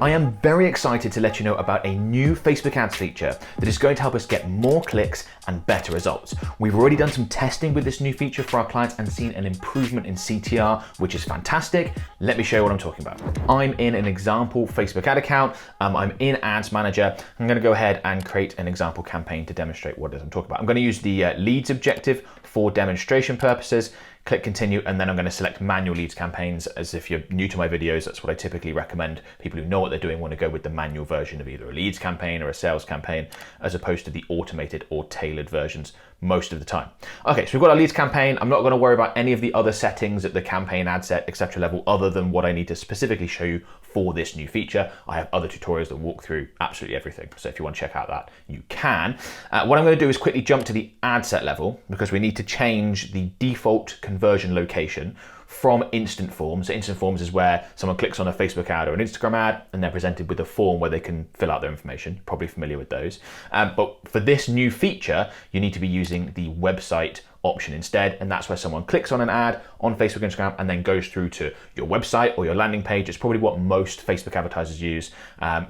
I am very excited to let you know about a new Facebook ads feature that is going to help us get more clicks and better results. We've already done some testing with this new feature for our clients and seen an improvement in CTR, which is fantastic. Let me show you what I'm talking about. I'm in an example Facebook ad account. I'm in Ads Manager. I'm going to go ahead and create an example campaign to demonstrate what it is I'm talking about. I'm going to use the leads objective for demonstration purposes. Click continue, and then I'm going to select manual leads campaigns. As if you're new to my videos, that's what I typically recommend. People who know what they're doing want to go with the manual version of either a leads campaign or a sales campaign, as opposed to the automated or tailored versions most of the time. Okay, so we've got our leads campaign. I'm not going to worry about any of the other settings at the campaign ad set, etc. level, other than what I need to specifically show you for this new feature. I have other tutorials that walk through absolutely everything. So if you want to check out that, you can. What I'm going to do is quickly jump to the ad set level, because we need to change the default conversion location from instant forms. So instant forms is where someone clicks on a Facebook ad or an Instagram ad and they're presented with a form where they can fill out their information. Probably familiar with those. But for this new feature, you need to be using the website option instead, and that's where someone clicks on an ad on Facebook, Instagram, and then goes through to your website or your landing page. It's probably what most Facebook advertisers use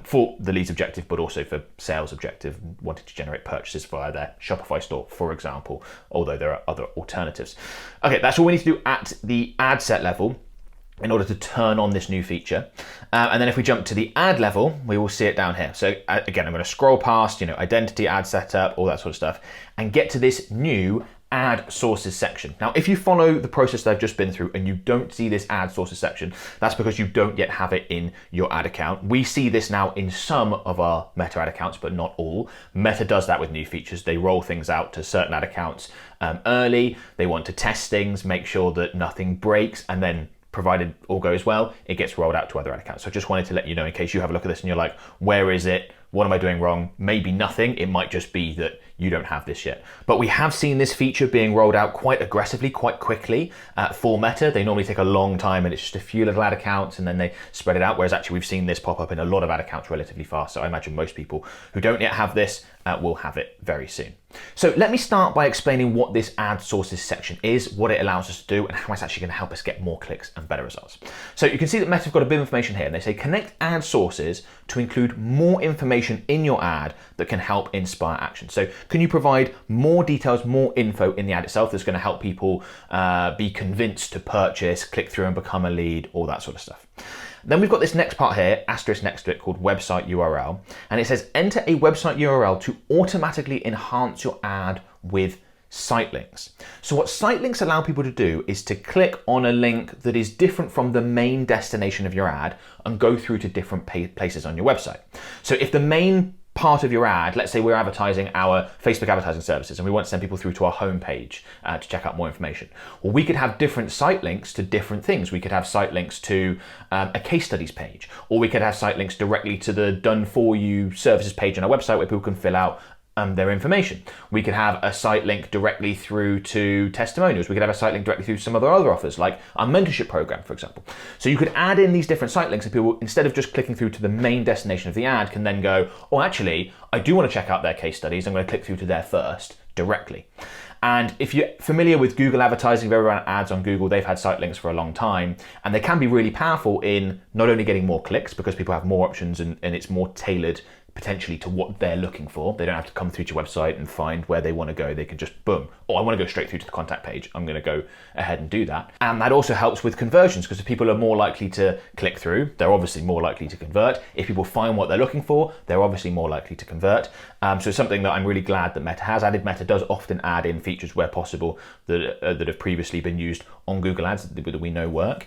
for the leads objective, but also for sales objective, wanting to generate purchases via their Shopify store, for example, although there are other alternatives. Okay, that's all we need to do at the ad set level in order to turn on this new feature. And then if we jump to the ad level, we will see it down here. So again, I'm going to scroll past, identity, ad setup, all that sort of stuff, and get to this new ad sources section. Now, if you follow the process that I've just been through and you don't see this ad sources section, that's because you don't yet have it in your ad account. We see this now in some of our Meta ad accounts, but not all. Meta does that with new features. They roll things out to certain ad accounts early. They want to test things, make sure that nothing breaks, and then provided all goes well, it gets rolled out to other ad accounts. So I just wanted to let you know in case you have a look at this and you're like, where is it? What am I doing wrong? Maybe nothing. It might just be that you don't have this yet. But we have seen this feature being rolled out quite aggressively, quite quickly for Meta. They normally take a long time and it's just a few little ad accounts and then they spread it out. Whereas actually we've seen this pop up in a lot of ad accounts relatively fast. So I imagine most people who don't yet have this will have it very soon. So let me start by explaining what this ad sources section is, what it allows us to do, and how it's actually going to help us get more clicks and better results. So you can see that Meta have got a bit of information here, and they say connect ad sources to include more information in your ad that can help inspire action. So can you provide more details, more info in the ad itself that's going to help people be convinced to purchase, click through and become a lead, all that sort of stuff. Then we've got this next part here, asterisk next to it, called website URL. And it says enter a website URL to automatically enhance your ad with site links. So what site links allow people to do is to click on a link that is different from the main destination of your ad and go through to different places on your website. So if the main part of your ad, let's say we're advertising our Facebook advertising services and we want to send people through to our homepage to check out more information. Well, we could have different site links to different things. We could have site links to a case studies page, or we could have site links directly to the done for you services page on our website where people can fill out their information. We could have a site link directly through to testimonials. We could have a site link directly through some other offers, like our mentorship program, for example. So you could add in these different site links and people, instead of just clicking through to the main destination of the ad, can then go, oh, actually, I do want to check out their case studies. I'm going to click through to there first directly. And if you're familiar with Google advertising, if you've ever run ads on Google, they've had site links for a long time, and they can be really powerful in not only getting more clicks because people have more options and it's more tailored potentially to what they're looking for. They don't have to come through to your website and find where they want to go. They can just boom, oh, I want to go straight through to the contact page. I'm going to go ahead and do that. And that also helps with conversions, because if people are more likely to click through, they're obviously more likely to convert. If people find what they're looking for, they're obviously more likely to convert. So it's something that I'm really glad that Meta has added. Meta does often add in features where possible that have previously been used on Google Ads that we know work,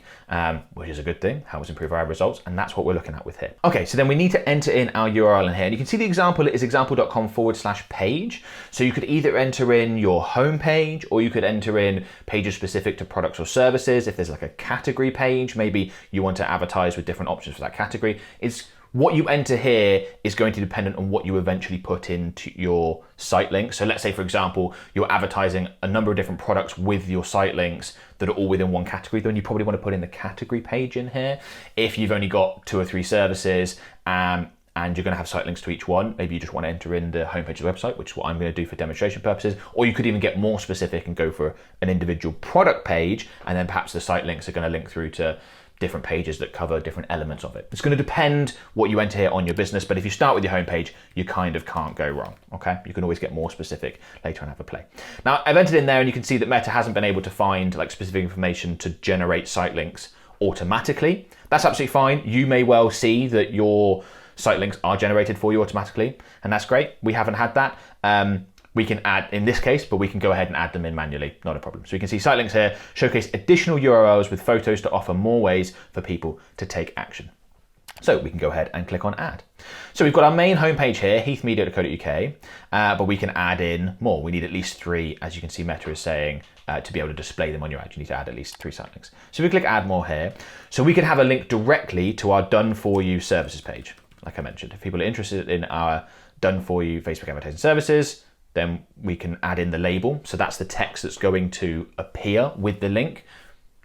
which is a good thing, helps improve our results, and that's what we're looking at with here. Okay, so then we need to enter in our URL in here, and you can see the example is example.com/page. So you could either enter in your home page, or you could enter in pages specific to products or services. If there's like a category page, maybe you want to advertise with different options for that category. It's what you enter here is going to be dependent on what you eventually put into your site links. So let's say, for example, you're advertising a number of different products with your site links that are all within one category, then you probably want to put in the category page in here. If you've only got 2 or 3 services and you're going to have site links to each one, maybe you just want to enter in the homepage of the website, which is what I'm going to do for demonstration purposes. Or you could even get more specific and go for an individual product page, and then perhaps the site links are going to link through to different pages that cover different elements of it. It's going to depend what you enter here on your business, but if you start with your homepage, you kind of can't go wrong, okay? You can always get more specific later and have a play. Now, I've entered in there and you can see that Meta hasn't been able to find like specific information to generate site links automatically. That's absolutely fine. You may well see that your site links are generated for you automatically, and that's great. We haven't had that. We can add in this case, but we can go ahead and add them in manually, not a problem. So you can see site links here, showcase additional URLs with photos to offer more ways for people to take action. So we can go ahead and click on add. So we've got our main homepage here, heathmedia.co.uk, but we can add in more. We need at least 3, as you can see Meta is saying, to be able to display them on your ad. You need to add at least 3 site links. So we click add more here. So we can have a link directly to our done for you services page. Like I mentioned, if people are interested in our done for you Facebook advertising services, then we can add in the label. So that's the text that's going to appear with the link.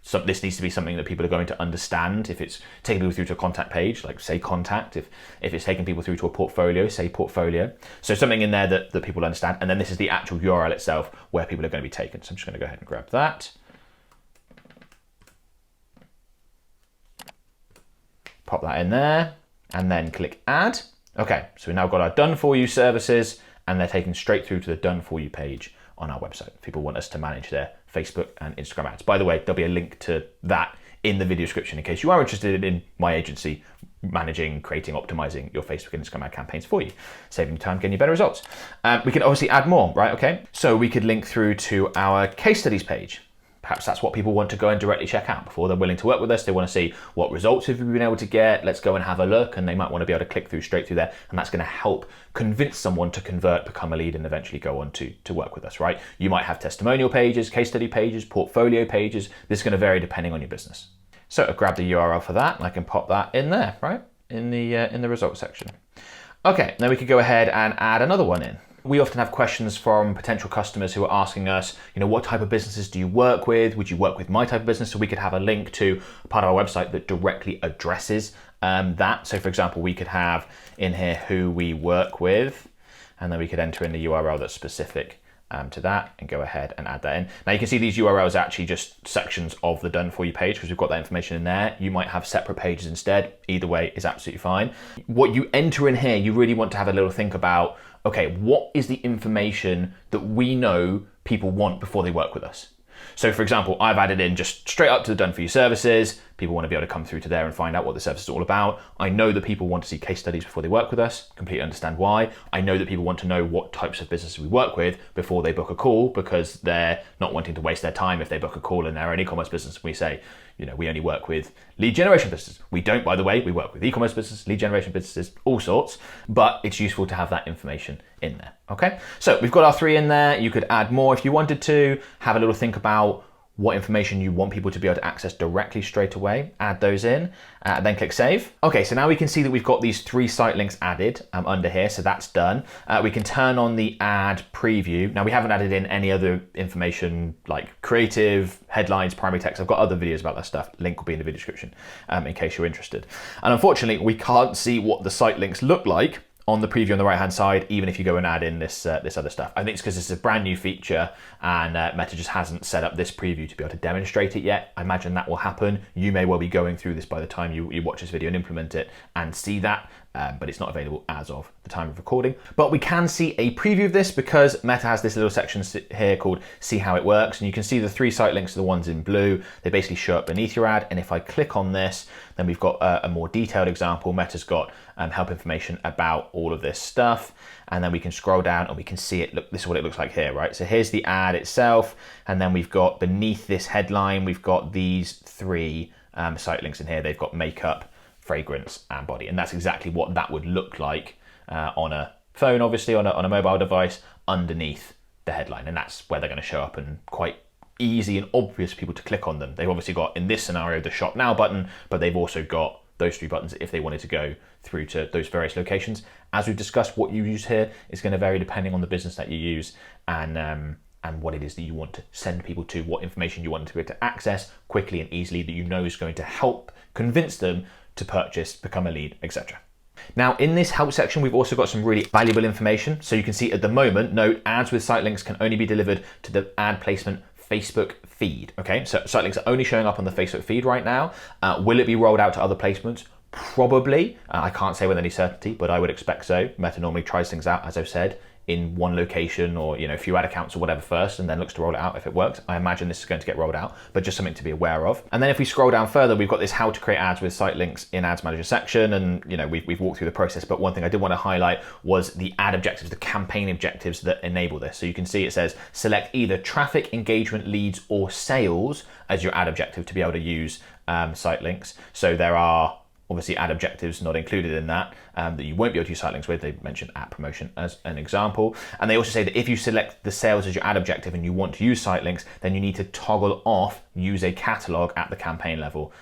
So this needs to be something that people are going to understand. If it's taking people through to a contact page, like say contact. If it's taking people through to a portfolio, say portfolio. So something in there that people understand. And then this is the actual URL itself where people are going to be taken. So I'm just going to go ahead and grab that. Pop that in there and then click add. Okay, so we've now got our done for you services, and they're taken straight through to the done for you page on our website. People want us to manage their Facebook and Instagram ads. By the way, there'll be a link to that in the video description in case you are interested in my agency managing, creating, optimizing your Facebook and Instagram ad campaigns for you, saving you time, getting you better results. We can obviously add more, right? Okay, so we could link through to our case studies page. Perhaps that's what people want to go and directly check out before they're willing to work with us. They want to see what results have we been able to get. Let's go and have a look, and they might want to be able to click through straight through there, and that's going to help convince someone to convert, become a lead, and eventually go on to work with us, right? You might have testimonial pages, case study pages, portfolio pages. This is going to vary depending on your business. So I've grabbed the URL for that, and I can pop that in there, right? In the results section. Okay, now we could go ahead and add another one in. We often have questions from potential customers who are asking us, what type of businesses do you work with? Would you work with my type of business? So we could have a link to a part of our website that directly addresses that. So for example, we could have in here who we work with, and then we could enter in the URL that's specific to that and go ahead and add that in. Now you can see these URLs are actually just sections of the done for you page because we've got that information in there. You might have separate pages instead. Either way is absolutely fine. What you enter in here, you really want to have a little think about, okay, what is the information that we know people want before they work with us? So for example, I've added in just straight up to the done for you services. People want to be able to come through to there and find out what the service is all about. I know that people want to see case studies before they work with us, completely understand why. I know that people want to know what types of businesses we work with before they book a call, because they're not wanting to waste their time if they book a call in their own e-commerce business. We say, we only work with lead generation businesses. We don't, by the way, we work with e-commerce businesses, lead generation businesses, all sorts, but it's useful to have that information in there, okay? So we've got our 3 in there. You could add more if you wanted to, have a little think about what information you want people to be able to access directly straight away, add those in, then click save. Okay, so now we can see that we've got these 3 site links added under here, so that's done. We can turn on the ad preview. Now we haven't added in any other information like creative, headlines, primary text. I've got other videos about that stuff. Link will be in the video description in case you're interested. And unfortunately, we can't see what the site links look like on the preview on the right hand side, even if you go and add in this other stuff. I think it's because it's a brand new feature and Meta just hasn't set up this preview to be able to demonstrate it yet. I imagine that will happen. You may well be going through this by the time you watch this video and implement it and see that, but it's not available as of the time of recording. But we can see a preview of this because Meta has this little section here called See How It Works, and you can see the 3 site links, the ones in blue, they basically show up beneath your ad, and if I click on this, then we've got a more detailed example. Meta's got help information about all of this stuff, and then we can scroll down and we can see it. Look, this is what it looks like here, right? So here's the ad itself, and then we've got beneath this headline, we've got these 3 site links in here. They've got makeup, fragrance, and body, and that's exactly what that would look like on a phone, obviously on a mobile device, underneath the headline, and that's where they're going to show up, and quite easy and obvious for people to click on them. They've obviously got, in this scenario, the shop now button, but they've also got those 3 buttons if they wanted to go through to those various locations. As we've discussed, what you use here is going to vary depending on the business that you use and what it is that you want to send people to, what information you want to be able to access quickly and easily that you know is going to help convince them to purchase, become a lead, etc. Now in this help section, we've also got some really valuable information. So you can see at the moment, note, ads with site links can only be delivered to the ad placement Facebook feed. Okay, so site links are only showing up on the Facebook feed right now. Will it be rolled out to other placements? Probably. I can't say with any certainty, but I would expect so. Meta normally tries things out, as I've said, in one location or a few ad accounts or whatever first, and then looks to roll it out if it works. I imagine this is going to get rolled out, but just something to be aware of. And then if we scroll down further, we've got this how to create ads with site links in Ads Manager section, and we've walked through the process. But one thing I did want to highlight was the ad objectives, the campaign objectives that enable this. So you can see it says select either traffic, engagement, leads, or sales as your ad objective to be able to use site links. So there are obviously ad objectives not included in that you won't be able to use site links with. They mentioned app promotion as an example. And they also say that if you select the sales as your ad objective and you want to use site links, then you need to toggle off use a catalog at the campaign level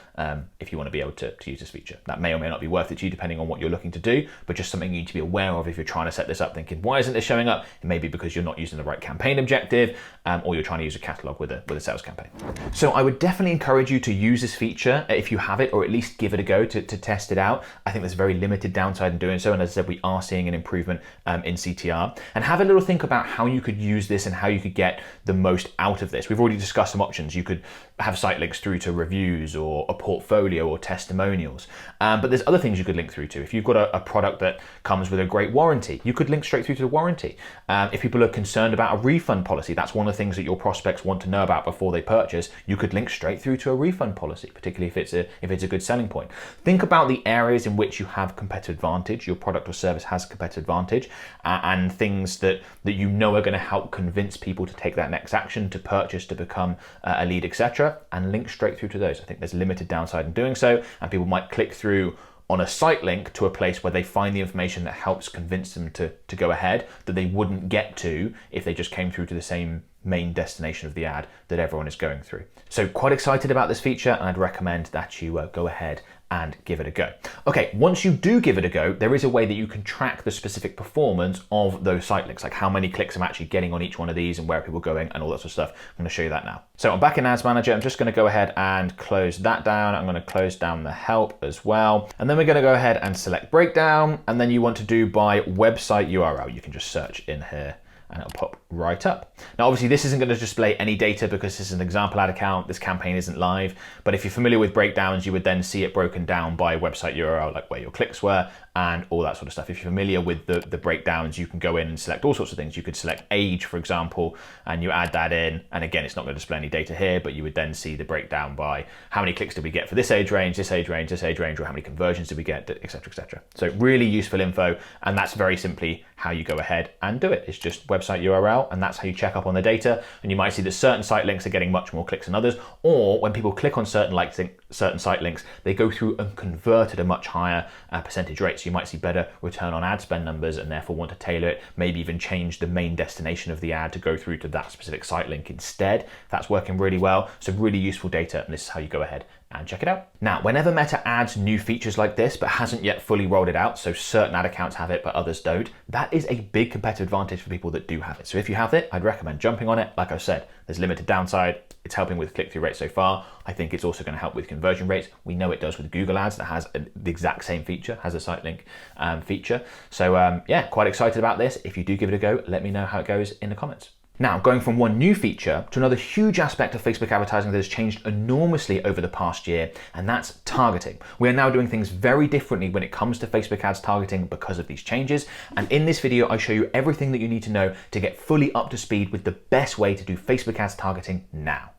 if you want to be able to use this feature. That may or may not be worth it to you depending on what you're looking to do, but just something you need to be aware of if you're trying to set this up thinking, why isn't this showing up? It may be because you're not using the right campaign objective or you're trying to use a catalog with a sales campaign. So I would definitely encourage you to use this feature if you have it, or at least give it a go to test it out. I think there's very limited downside in doing so, and as I said, we are seeing an improvement in CTR. And have a little think about how you could use this and how you could get the most out of this. We've already discussed some options. You could have site links through to reviews or a portfolio or testimonials, but there's other things you could link through to. If you've got a product that comes with a great warranty, you could link straight through to the warranty. If people are concerned about a refund policy, that's one of the things that your prospects want to know about before they purchase, you could link straight through to a refund policy, particularly if it's a good selling point. Think about the areas in which you have competitive advantage, your product or service has competitive advantage, and things that you know are going to help convince people to take that next action, to purchase, to become a lead, etc., and link straight through to those. I think there's limited downside in doing so, and people might click through on a site link to a place where they find the information that helps convince them to go ahead that they wouldn't get to if they just came through to the same main destination of the ad that everyone is going through. So quite excited about this feature, and I'd recommend that you go ahead and give it a go. Okay, once you do give it a go, there is a way that you can track the specific performance of those site links, like how many clicks I'm actually getting on each one of these and where people are going and all that sort of stuff. I'm going to show you that now. So I'm back in Ads Manager. I'm just going to go ahead and close that down. I'm going to close down the help as well. And then we're going to go ahead and select breakdown. And then you want to do by website URL. You can just search in here and it'll pop right up. Now, obviously this isn't going to display any data because this is an example ad account. This campaign isn't live, but if you're familiar with breakdowns, you would then see it broken down by website URL, like where your clicks were and all that sort of stuff. If you're familiar with the breakdowns, you can go in and select all sorts of things. You could select age, for example, and you add that in. And again, it's not going to display any data here, but you would then see the breakdown by how many clicks did we get for this age range, this age range, this age range, or how many conversions did we get, et cetera, et cetera. So really useful info. And that's very simply how you go ahead and do it. It's just website URL, and that's how you check up on the data. And you might see that certain site links are getting much more clicks than others, or when people click on certain site links, they go through and convert at a much higher percentage rate. So you might see better return on ad spend numbers and therefore want to tailor it, maybe even change the main destination of the ad to go through to that specific site link instead. That's working really well. So really useful data, and this is how you go ahead and check it out. Now, whenever Meta adds new features like this, but hasn't yet fully rolled it out, so certain ad accounts have it, but others don't, that is a big competitive advantage for people that do have it. So if you have it, I'd recommend jumping on it. Like I said, there's limited downside. It's helping with click-through rates so far. I think it's also going to help with conversion rates. We know it does with Google Ads that has the exact same feature, has a site link feature. So yeah, quite excited about this. If you do give it a go, let me know how it goes in the comments. Now, going from one new feature to another huge aspect of Facebook advertising that has changed enormously over the past year, and that's targeting. We are now doing things very differently when it comes to Facebook ads targeting because of these changes. And in this video, I show you everything that you need to know to get fully up to speed with the best way to do Facebook ads targeting now.